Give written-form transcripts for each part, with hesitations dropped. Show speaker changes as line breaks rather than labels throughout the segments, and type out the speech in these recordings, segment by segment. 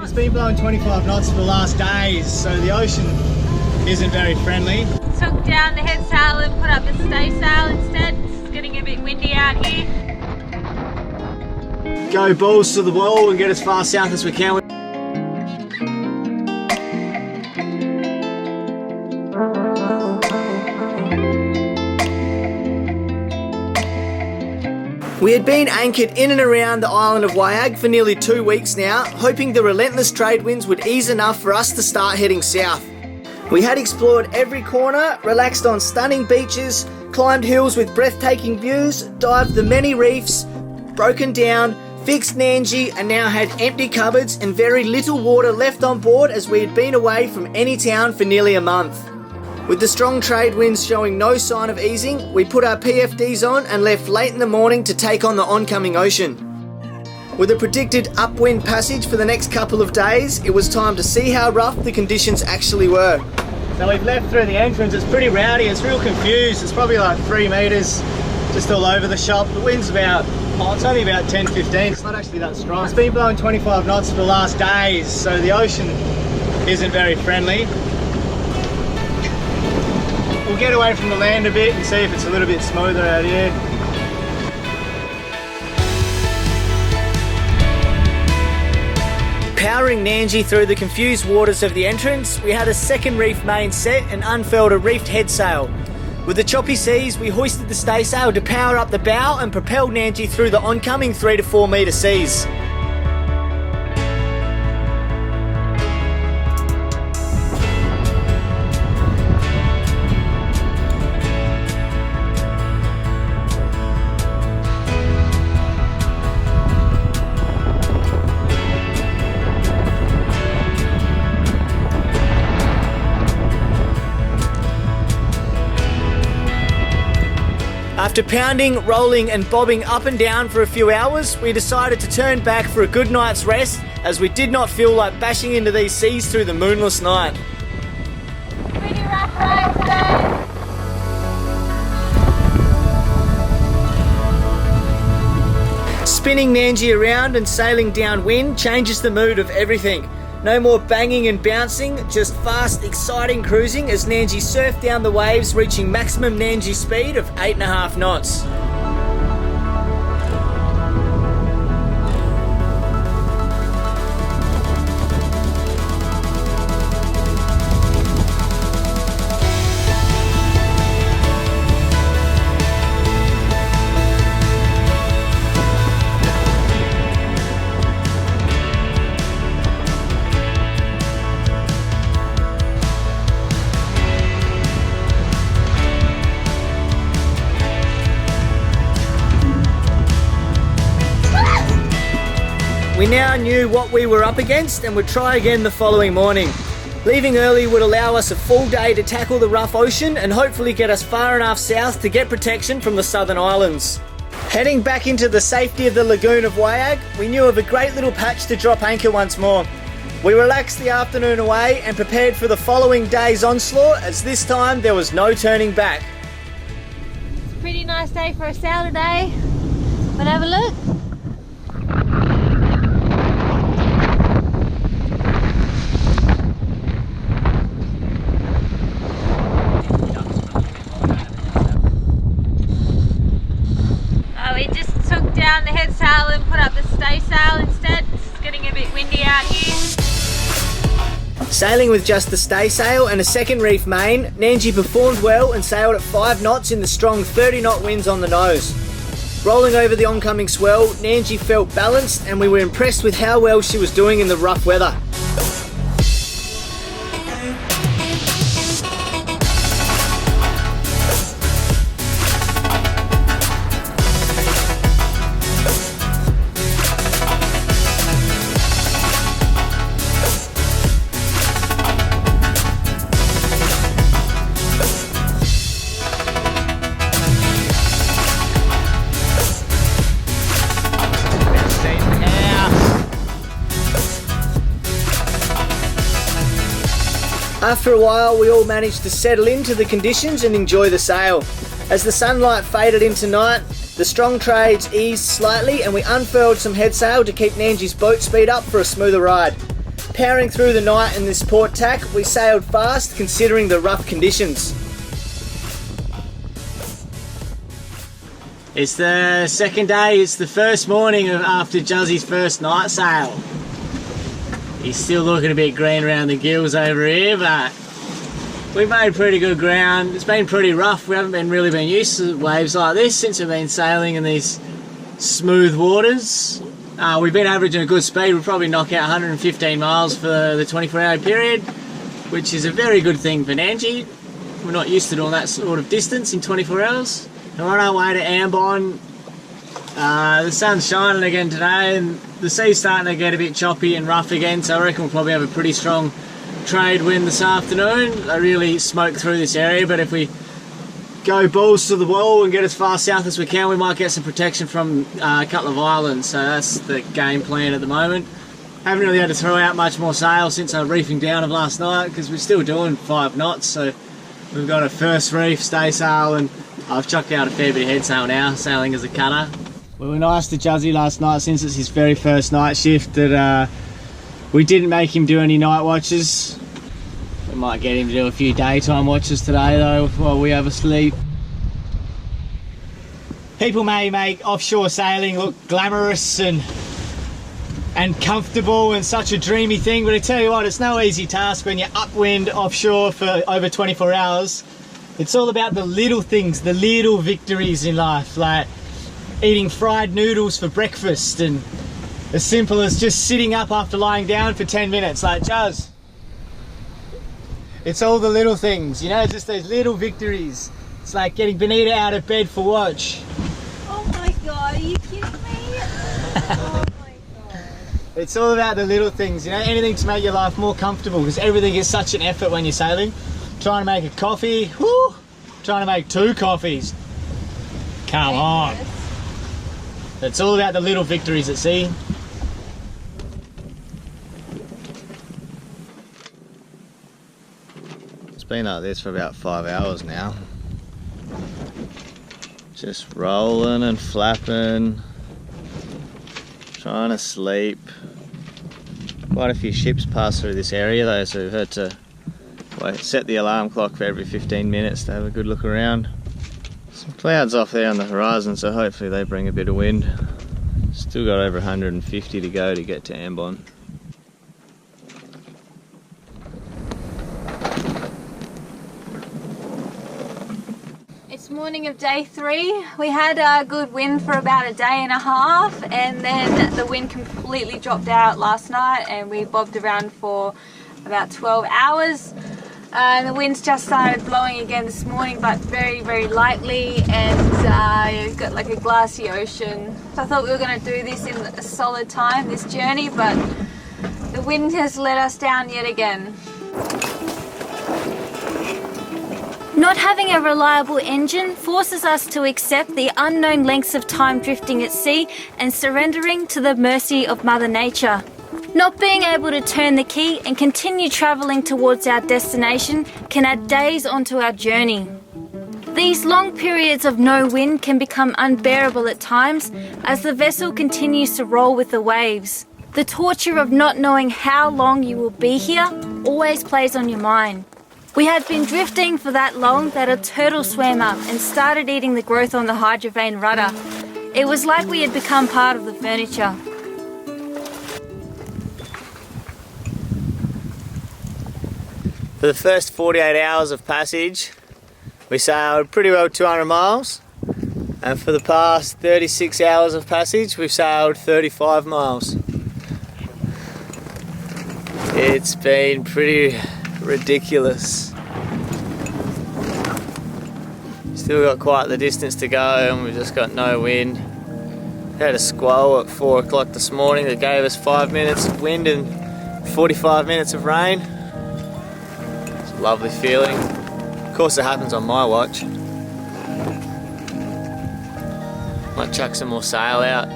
It's been blowing 25 knots for the last days, so the ocean isn't very friendly.
Took down the head sail and put up the stay sail instead. It's getting a bit windy out here.
Go balls to the wall and get as far south as we can. We had been anchored in and around the island of Wayag for nearly 2 weeks now, hoping the relentless trade winds would ease enough for us to start heading south. We had explored every corner, relaxed on stunning beaches, climbed hills with breathtaking views, dived the many reefs, broken down, fixed Nandji, and now had empty cupboards and very little water left on board as we had been away from any town for nearly a month. With the strong trade winds showing no sign of easing, we put our PFDs on and left late in the morning to take on the oncoming ocean. With a predicted upwind passage for the next couple of days, it was time to see how rough the conditions actually were. So we've left through the entrance. It's pretty rowdy, it's real confused. It's probably like 3 metres just all over the shop. The wind's about, it's only about 10-15. It's not actually that strong. It's been blowing 25 knots for the last days, so the ocean isn't very friendly. We'll get away from the land a bit and see if it's a little bit smoother out here. Powering Nandji through the confused waters of the entrance, we had a second reef main set and unfurled a reefed head sail. With the choppy seas, we hoisted the staysail to power up the bow and propelled Nandji through the oncoming 3 to 4 metre seas. After pounding, rolling and bobbing up and down for a few hours, we decided to turn back for a good night's rest as we did not feel like bashing into these seas through the moonless night.
Pretty rough ride today.
Spinning Nandji around and sailing downwind changes the mood of everything. No more banging and bouncing, just fast, exciting cruising as Nandji surfed down the waves, reaching maximum Nandji speed of 8.5 knots. We now knew what we were up against and would try again the following morning. Leaving early would allow us a full day to tackle the rough ocean and hopefully get us far enough south to get protection from the southern islands. Heading back into the safety of the lagoon of Wayag, we knew of a great little patch to drop anchor once more. We relaxed the afternoon away and prepared for the following day's onslaught, as this time there was no turning back.
It's a pretty nice day for a sail today. But have a look. We just took down the head sail and put up the stay sail instead. It's getting a bit windy out here.
Sailing with just the staysail and a second reef main, Nandji performed well and sailed at 5 knots in the strong 30-knot winds on the nose. Rolling over the oncoming swell, Nandji felt balanced and we were impressed with how well she was doing in the rough weather. After a while, we all managed to settle into the conditions and enjoy the sail. As the sunlight faded into night, the strong trades eased slightly and we unfurled some head sail to keep Nandji's boat speed up for a smoother ride. powering through the night in this port tack, we sailed fast considering the rough conditions. It's the second day, it's the first morning after Juzzy's first night sail. He's still looking a bit green around the gills over here, but we've made pretty good ground. It's been pretty rough. We haven't really been used to waves like this since we've been sailing in these smooth waters. We've been averaging a good speed. We'll probably knock out 115 miles for the 24-hour period, which is a very good thing for Nandji. We're not used to doing that sort of distance in 24 hours. We're on our way to Ambon. The sun's shining again today and the sea's starting to get a bit choppy and rough again, so I reckon we'll probably have a pretty strong trade wind this afternoon. I really smoke through this area, but if we go balls to the wall and get as far south as we can, we might get some protection from a couple of islands, so that's the game plan at the moment. Haven't really had to throw out much more sail since our reefing down of last night because we're still doing 5 knots, so we've got a first reef, stay sail, and I've chucked out a fair bit of head sail now, sailing as a cutter. We were nice to Juzzy last night since it's his very first night shift that we didn't make him do any night watches. We might get him to do a few daytime watches today though while we have a sleep. People may make offshore sailing look glamorous and comfortable and such a dreamy thing, but I tell you what, it's no easy task when you're upwind offshore for over 24 hours. It's all about the little things, the little victories in life, like eating fried noodles for breakfast and as simple as just sitting up after lying down for 10 minutes like Juz. It's all the little things, you know, just those little victories. It's like getting Benita out of bed for watch.
Oh my god, are you kidding me? Oh my god.
It's all about the little things, you know, anything to make your life more comfortable because everything is such an effort when you're sailing. Trying to make a coffee, whoo! Trying to make 2 coffees. Come on. It's all about the little victories at sea. It's been like this for about 5 hours now. Just rolling and flapping, trying to sleep. Quite a few ships pass through this area though, so we've had to set the alarm clock for every 15 minutes to have a good look around. Some clouds off there on the horizon, so hopefully they bring a bit of wind. Still got over 150 to go to get to Ambon.
It's morning of day 3. We had a good wind for about a day and a half and then the wind completely dropped out last night and we bobbed around for about 12 hours. The wind's just started blowing again this morning, but very, very lightly, and you've got like a glassy ocean. So I thought we were going to do this in a solid time, this journey, but the wind has let us down yet again.
Not having a reliable engine forces us to accept the unknown lengths of time drifting at sea and surrendering to the mercy of Mother Nature. Not being able to turn the key and continue travelling towards our destination can add days onto our journey. These long periods of no wind can become unbearable at times as the vessel continues to roll with the waves. The torture of not knowing how long you will be here always plays on your mind. We had been drifting for that long that a turtle swam up and started eating the growth on the hydrovane rudder. It was like we had become part of the furniture.
For the first 48 hours of passage, we sailed pretty well 200 miles, and for the past 36 hours of passage, we've sailed 35 miles. It's been pretty ridiculous. Still got quite the distance to go, and we've just got no wind. We had a squall at 4 o'clock this morning that gave us 5 minutes of wind and 45 minutes of rain. Lovely feeling. Of course it happens on my watch. Might chuck some more sail out.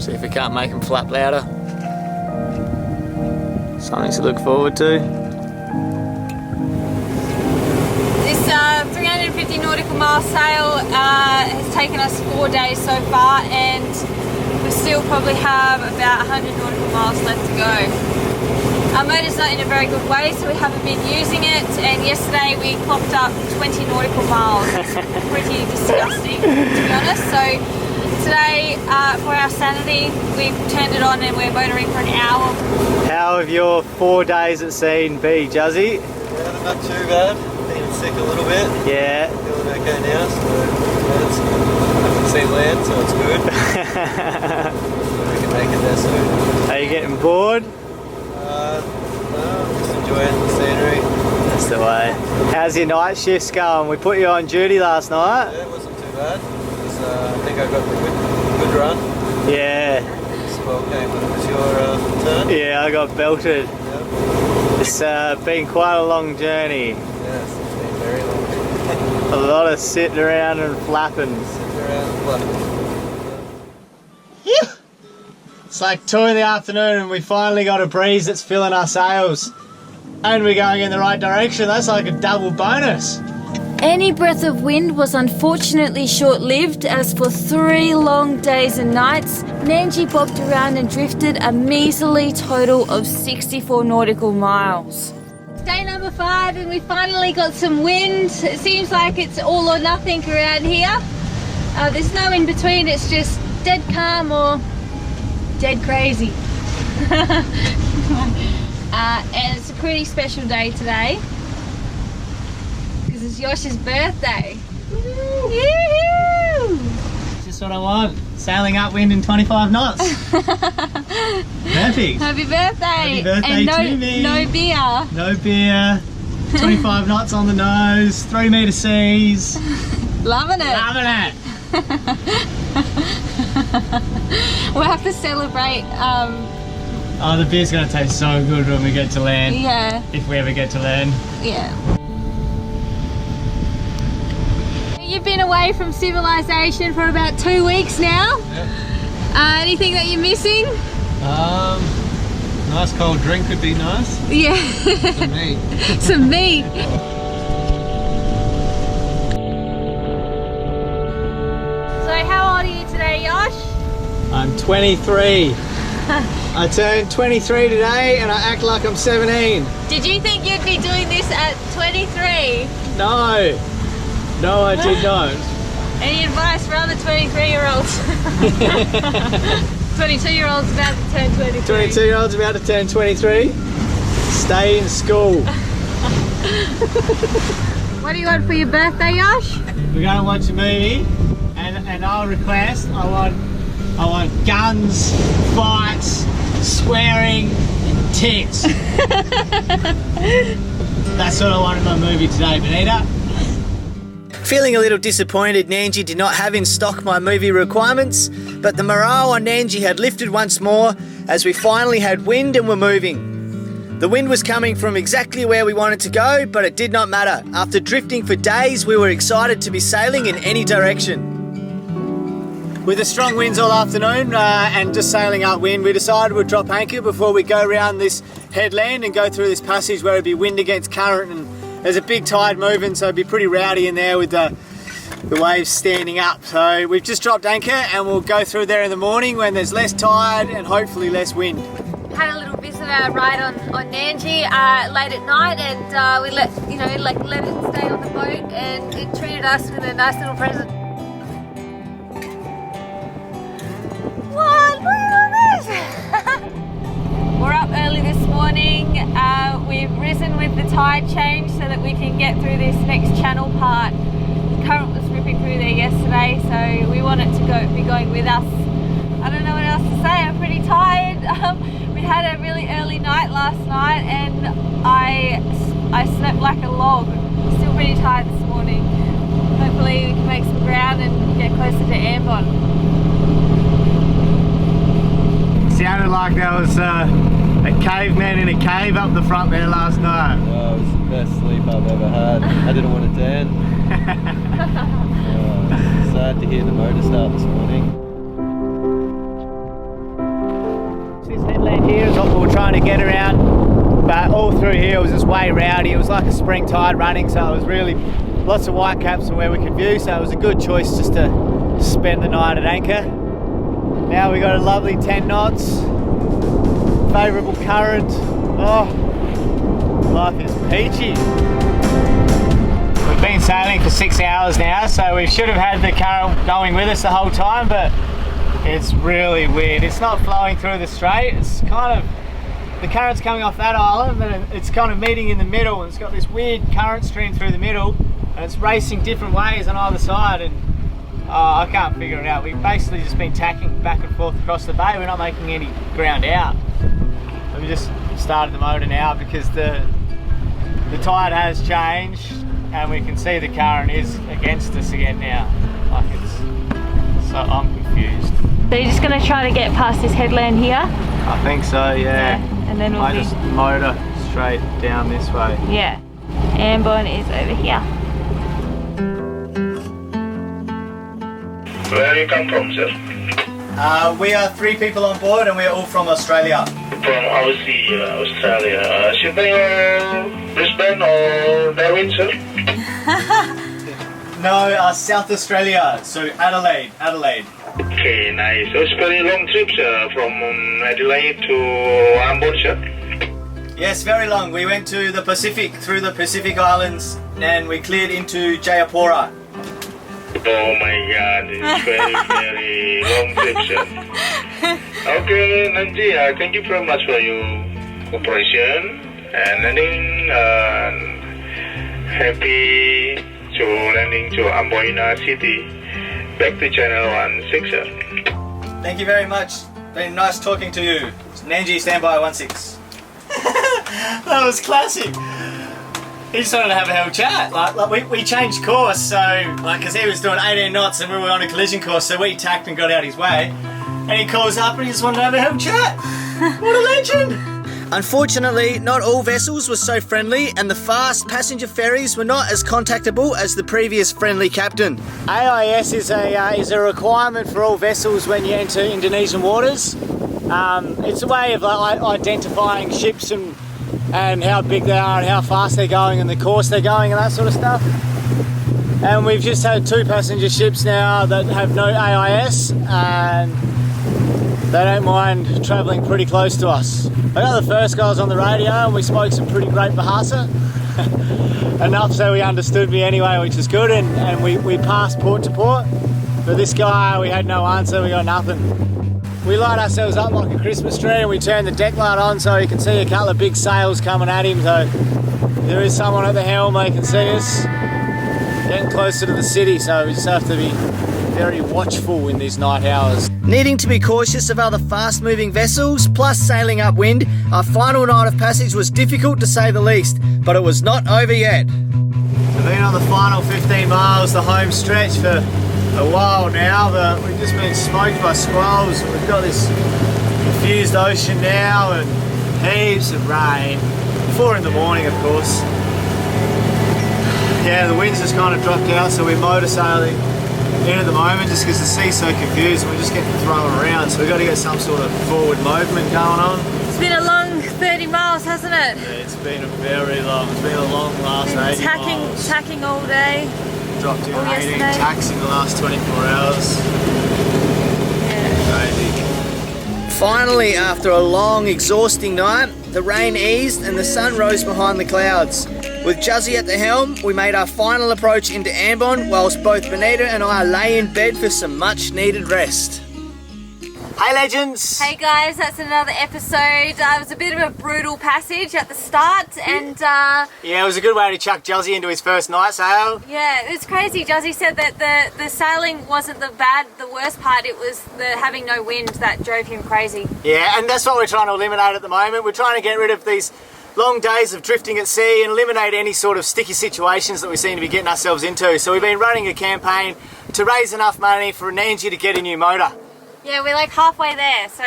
See if we can't make them flap louder. Something to look forward to.
This 350 nautical mile sail has taken us 4 days so far, and we've still probably have about 100 nautical miles left to go. Our motor's not in a very good way, so we haven't been using it, and yesterday we clocked up 20 nautical miles. It's pretty disgusting, to be honest. So today, for our sanity, we've turned it on and we're motoring for an hour.
How have your 4 days at sea been, Juzzy?
Yeah, not too bad. Feeling sick a little bit.
Yeah.
Feeling okay now, so I can see land, so it's good. We can make it there soon.
Are you getting bored?
No, just enjoying the scenery.
That's the way. How's your night shifts going? We put you on duty last night.
Yeah, it wasn't too bad. It was, I think I got the good run.
Yeah.
Well, okay, when it was your turn.
Yeah, I got belted.
Yeah.
It's been quite a long journey.
Yes, it's been very long.
A lot of sitting around and flapping.
Sitting around and flapping.
It's like 2 in the afternoon and we finally got a breeze that's filling our sails. And we're going in the right direction. That's like a double bonus.
Any breath of wind was unfortunately short-lived, as for 3 long days and nights, Nandji bobbed around and drifted a measly total of 64 nautical miles. Day number 5 and we finally got some wind. It seems like it's all or nothing around here. There's no in between, it's just dead calm or dead crazy. And it's a pretty special day today because it's Yosh's birthday. Woo-hoo!
Just what I want. Sailing upwind in 25 knots. Perfect.
Happy birthday!
Happy birthday
and
to me.
no beer.
No beer. 25 knots on the nose. 3 metre seas.
Loving it.
Loving it.
We'll have to celebrate.
Oh, the beer's going to taste so good when we get to land.
Yeah.
If we ever get to land.
Yeah. You've been away from civilization for about 2 weeks now.
Yep.
Anything that you're missing?
Nice cold drink would be nice.
Yeah.
For me.
Some meat. So how old are you today, Yosh?
I'm 23. I turned 23 today and I act like I'm 17.
Did you think you'd be doing this at 23?
No. No, I did not.
Any advice for other 23-year-olds? 22-year-olds about to turn 23.
22-year-olds about to turn 23. Stay in school.
What do you want for your birthday, Yosh?
We're going to watch a movie and I'll request, I want guns, fights, swearing, and tits. That's what I want in my movie today, Benita. Feeling a little disappointed Nandji did not have in stock my movie requirements, but the morale on Nandji had lifted once more as we finally had wind and were moving. The wind was coming from exactly where we wanted to go, but it did not matter. After drifting for days, we were excited to be sailing in any direction. With the strong winds all afternoon and just sailing upwind, we decided we'd drop anchor before we go around this headland and go through this passage where it'd be wind against current, and there's a big tide moving, so it'd be pretty rowdy in there with the waves standing up. So we've just dropped anchor and we'll go through there in the morning when there's less tide and hopefully less wind.
Had a little visitor ride on Nandji late at night, and we let it stay on the boat, and it treated us with a nice little present. What? Look at this! We're up early this morning. We've risen with the tide change so that we can get through this next channel part. The current was ripping through there yesterday, so we want it to be going with us. I don't know what else to say. I'm pretty tired. We had a really early night last night, and I slept like a log. Still pretty tired this morning. Hopefully we can make some ground and get closer to Ambon.
Sounded like there was a caveman in a cave up the front there last night.
Oh, it was the best sleep I've ever had. I didn't want it to end. Sad to hear the motor start this morning.
This headland here is what we were trying to get around, but all through here it was just way rowdy. It was like a spring tide running, so it was really lots of white caps from where we could view, so it was a good choice just to spend the night at anchor. Now we got a lovely 10 knots, favourable current. Oh, life is peachy. We've been sailing for 6 hours now, so we should have had the current going with us the whole time, but it's really weird. It's not flowing through the strait. It's kind of, the current's coming off that island, but it's kind of meeting in the middle, and it's got this weird current stream through the middle, and it's racing different ways on either side, and I can't figure it out. We've basically just been tacking back and forth across the bay. We're not making any ground out. So we just started the motor now because the tide has changed, and we can see the current is against us again now. Like it's, so I'm confused.
So you're just going to try to get past this headland here?
I think so, yeah.
And then we'll
just motor straight down this way.
Yeah. Ambon is over here.
Where you come from, sir?
We are 3 people on board, and we are all from Australia.
From Aussie, Australia. Sydney or Brisbane or Darwin, sir?
No, South Australia, so Adelaide.
Okay, nice. So it's very long trip, sir, from Adelaide to Ambon, sir?
Yes, very long. We went to the Pacific, through the Pacific Islands, and we cleared into Jayapura.
Oh my god, it's very long trip, sir. Okay, Nandji, thank you very much for your cooperation and landing. Happy to landing to Ambon City. Back to channel 16, sir.
Thank you very much. Been nice talking to you. Nandji, standby 16. That was classic. He just wanted to have a hell chat. Like we changed course, so because he was doing 18 knots and we were on a collision course, so we tacked and got out his way. And he calls up and he just wanted to have a hell chat. What a legend! Unfortunately, not all vessels were so friendly, and the fast passenger ferries were not as contactable as the previous friendly captain. AIS is a requirement for all vessels when you enter Indonesian waters. It's a way of identifying ships and how big they are and how fast they're going and the course they're going and that sort of stuff. And we've just had 2 passenger ships now that have no AIS, and they don't mind travelling pretty close to us. I got the first guys on the radio and we spoke some pretty great Bahasa. Enough so he understood me anyway, which is good, and we passed port to port. But this guy, we had no answer, we got nothing. We light ourselves up like a Christmas tree and we turn the deck light on so you can see a couple of big sails coming at him. So there is someone at the helm, they can see us. Getting closer to the city, so we just have to be very watchful in these night hours. Needing to be cautious of other fast-moving vessels, plus sailing upwind, our final night of passage was difficult to say the least, but it was not over yet. We've been on the final 15 miles, the home stretch, for a while now, but we've just been smoked by squalls. We've got this confused ocean now and heaps of rain. 4 in the morning, of course. Yeah, the wind's just kind of dropped out, so we're motor sailing in at the moment just because the sea's so confused and we're just getting thrown around, so we've got to get some sort of forward movement going on.
It's been a long 30 miles, hasn't it?
Yeah, it's been a very long, it's been a long last 80 miles.
Tacking all day.
Dropped in 18 tacks in the last 24 hours.
Yeah.
Crazy. Finally, after a long, exhausting night, the rain eased and the sun rose behind the clouds. With Juzzy at the helm, we made our final approach into Ambon, whilst both Benita and I lay in bed for some much needed rest. Hey legends!
Hey guys, that's another episode. It was a bit of a brutal passage at the start, and
yeah, it was a good way to chuck Juzzy into his first night sail.
yeah, it was crazy. Juzzy said that the sailing wasn't the worst part, it was the having no wind that drove him crazy.
Yeah, and that's what we're trying to eliminate at the moment. We're trying to get rid of these long days of drifting at sea and eliminate any sort of sticky situations that we seem to be getting ourselves into. So we've been running a campaign to raise enough money for Nandji to get a new motor.
Yeah, we're like halfway there, so...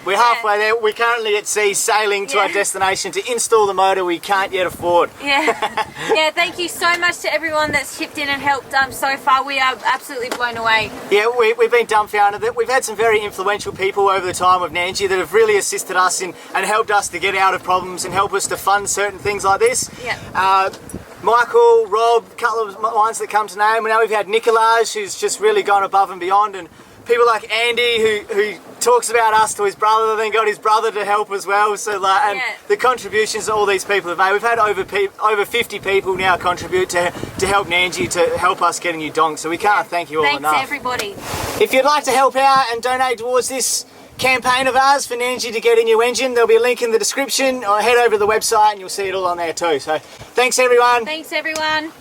We're halfway there. We're currently at sea sailing to our destination to install the motor we can't yet afford.
Yeah, yeah. Thank you so much to everyone that's chipped in and helped so far. We are absolutely blown away.
Yeah, we've been dumbfounded. We've had some very influential people over the time with Nandji that have really assisted us and helped us to get out of problems and help us to fund certain things like this.
Yeah.
Michael, Rob, a couple of lines that come to name. Now we've had Nicolaj, who's just really gone above and beyond, and people like Andy who talks about us to his brother, then got his brother to help as well. So and the contributions that all these people have made. We've had over 50 people now contribute to help Nandji, to help us get a new donk. So we can't thank you all enough.
Thanks everybody.
If you'd like to help out and donate towards this campaign of ours for Nandji to get a new engine, there'll be a link in the description, or head over to the website and you'll see it all on there too. So thanks everyone.
Thanks everyone.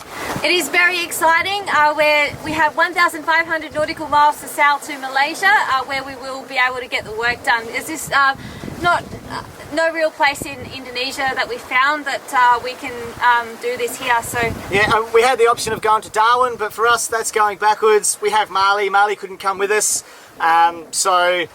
It is very exciting. We have 1,500 nautical miles to sail to Malaysia, where we will be able to get the work done. Is this no real place in Indonesia that we found that we can do this here? So
yeah, we had the option of going to Darwin, but for us that's going backwards. We have Marley. Marley couldn't come with us, so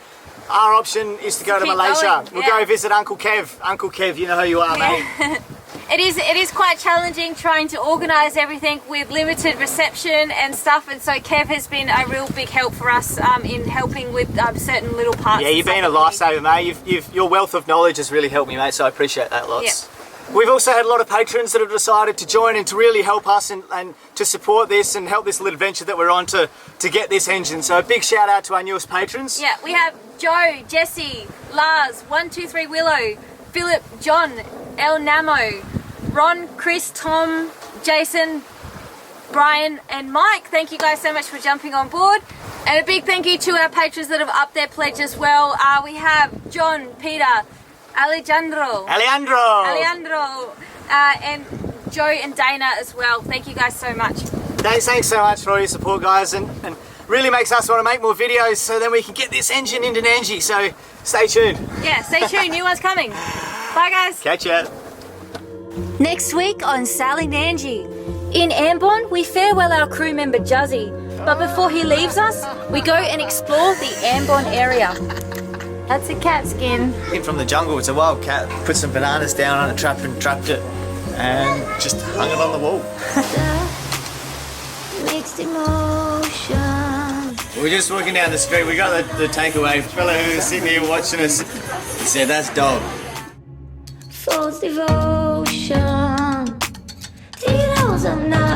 our option is to go to Malaysia. We'll go visit Uncle Kev. Uncle Kev, you know who you are, mate.
It is quite challenging trying to organise everything with limited reception and stuff, and so Kev has been a real big help for us in helping with certain little parts.
Yeah, you've been a lifesaver, mate. Your wealth of knowledge has really helped me, mate, so I appreciate that lots. Yep. We've also had a lot of patrons that have decided to join and to really help us and to support this and help this little adventure that we're on to get this engine. So a big shout out to our newest patrons.
Yeah, we have Joe, Jesse, Lars, 123 Willow, Philip, John, El Namo, Ron, Chris, Tom, Jason, Brian and Mike. Thank you guys so much for jumping on board. And a big thank you to our patrons that have upped their pledge as well. We have John, Peter, Alejandro, and Joe and Dana as well. Thank you guys so much.
Thanks so much for all your support, guys, and really makes us want to make more videos so then we can get this engine into Nandji. So stay tuned.
Yeah, stay tuned. New one's coming. Bye, guys.
Catch ya.
Next week on Sailing Nandji. In Ambon, we farewell our crew member Juzzy, but before he leaves us, we go and explore the Ambon area.
That's a cat skin.
Came from the jungle. It's a wild cat. Put some bananas down on a trap and trapped it, and just hung it on the wall.
Mixed emotion.
We're just walking down the street. We got the takeaway fella who was sitting here watching us. He said, "That's dog."
False devotion. He knows I'm not.